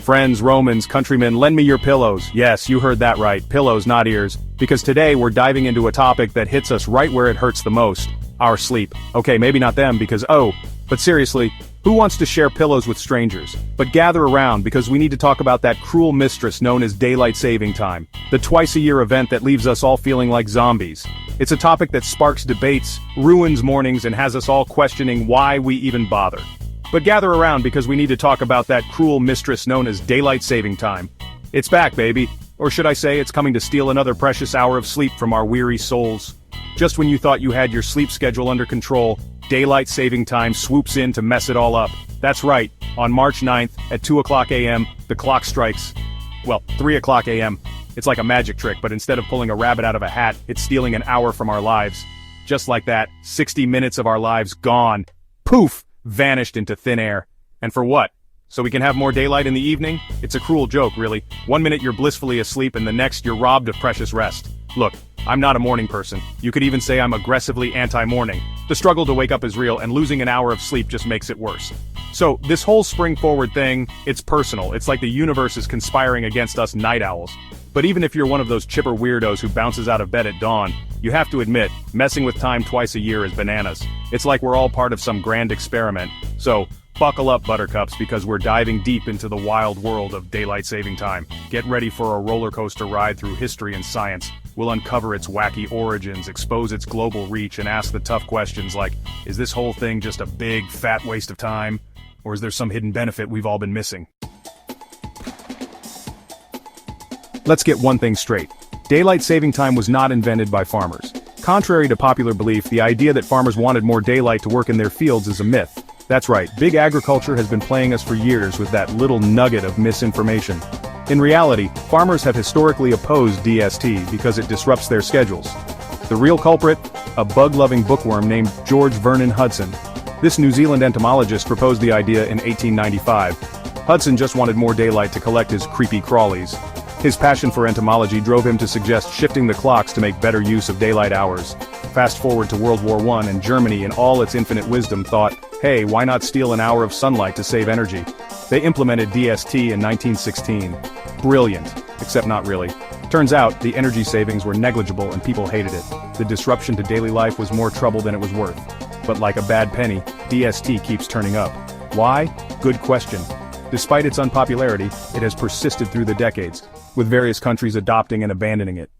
Friends, Romans, countrymen, lend me your pillows. Yes, you heard that right, pillows, not ears. Because today we're diving into a topic that hits us right where it hurts the most. Our sleep. Okay, maybe not them because but seriously, who wants to share pillows with strangers? But gather around because we need to talk about that cruel mistress known as daylight saving time. The twice-a-year event that leaves us all feeling like zombies. It's a topic that sparks debates, ruins mornings, and has us all questioning why we even bother. But gather around because we need to talk about that cruel mistress known as daylight saving time. It's back, baby. Or should I say, it's coming to steal another precious hour of sleep from our weary souls. Just when you thought you had your sleep schedule under control, daylight saving time swoops in to mess it all up. That's right, on March 9th, at 2 o'clock a.m., the clock strikes. Well, 3 o'clock a.m. It's like a magic trick, but instead of pulling a rabbit out of a hat, it's stealing an hour from our lives. Just like that, 60 minutes of our lives gone. Poof! Vanished into thin air. And for what? So we can have more daylight in the evening? It's a cruel joke, really. 1 minute you're blissfully asleep and the next you're robbed of precious rest. Look, I'm not a morning person. You could even say I'm aggressively anti-morning. The struggle to wake up is real and losing an hour of sleep just makes it worse. So, this whole spring forward thing, it's personal. It's like the universe is conspiring against us night owls. But even if you're one of those chipper weirdos who bounces out of bed at dawn, you have to admit, messing with time twice a year is bananas. It's like we're all part of some grand experiment. So, buckle up, buttercups, because we're diving deep into the wild world of daylight saving time. Get ready for a roller coaster ride through history and science. We'll uncover its wacky origins, expose its global reach, and ask the tough questions like, is this whole thing just a big, fat waste of time? Or is there some hidden benefit we've all been missing? Let's get one thing straight. Daylight saving time was not invented by farmers. Contrary to popular belief, the idea that farmers wanted more daylight to work in their fields is a myth. That's right, big agriculture has been playing us for years with that little nugget of misinformation. In reality, farmers have historically opposed DST because it disrupts their schedules. The real culprit? A bug-loving bookworm named George Vernon Hudson. This New Zealand entomologist proposed the idea in 1895. Hudson just wanted more daylight to collect his creepy crawlies. His passion for entomology drove him to suggest shifting the clocks to make better use of daylight hours. Fast forward to World War I, and Germany in all its infinite wisdom thought, hey, why not steal an hour of sunlight to save energy? They implemented DST in 1916. Brilliant, except not really. Turns out, the energy savings were negligible and people hated it. The disruption to daily life was more trouble than it was worth. But like a bad penny, DST keeps turning up. Why? Good question. Despite its unpopularity, it has persisted through the decades, with various countries adopting and abandoning it.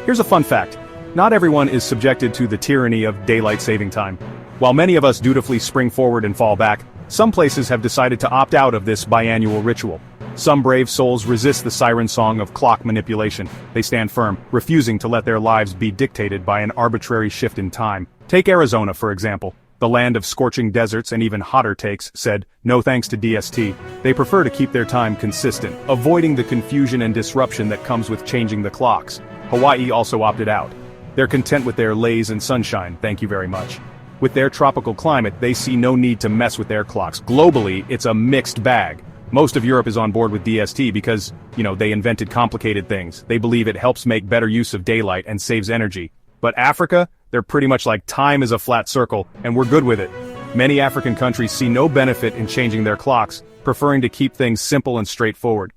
Here's a fun fact. Not everyone is subjected to the tyranny of daylight saving time. While many of us dutifully spring forward and fall back, some places have decided to opt out of this biannual ritual. Some brave souls resist the siren song of clock manipulation. They stand firm, refusing to let their lives be dictated by an arbitrary shift in time. Take Arizona, for example. The land of scorching deserts and even hotter takes said, no thanks to DST. They prefer to keep their time consistent, avoiding the confusion and disruption that comes with changing the clocks. Hawaii also opted out. They're content with their lays and sunshine, thank you very much. With their tropical climate, they see no need to mess with their clocks. Globally, it's a mixed bag. Most of Europe is on board with DST because, they invented complicated things. They believe it helps make better use of daylight and saves energy. But Africa? They're pretty much like time is a flat circle, and we're good with it. Many African countries see no benefit in changing their clocks, preferring to keep things simple and straightforward.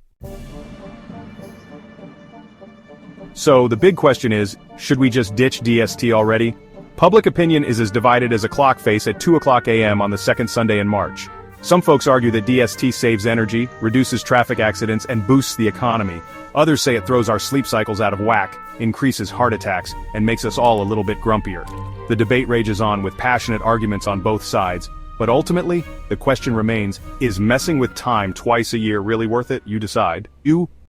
So the big question is, should we just ditch DST already? Public opinion is as divided as a clock face at 2 o'clock a.m. on the second Sunday in March. Some folks argue that DST saves energy, reduces traffic accidents, and boosts the economy. Others say it throws our sleep cycles out of whack, increases heart attacks, and makes us all a little bit grumpier. The debate rages on with passionate arguments on both sides, but ultimately, the question remains, is messing with time twice a year really worth it? You decide.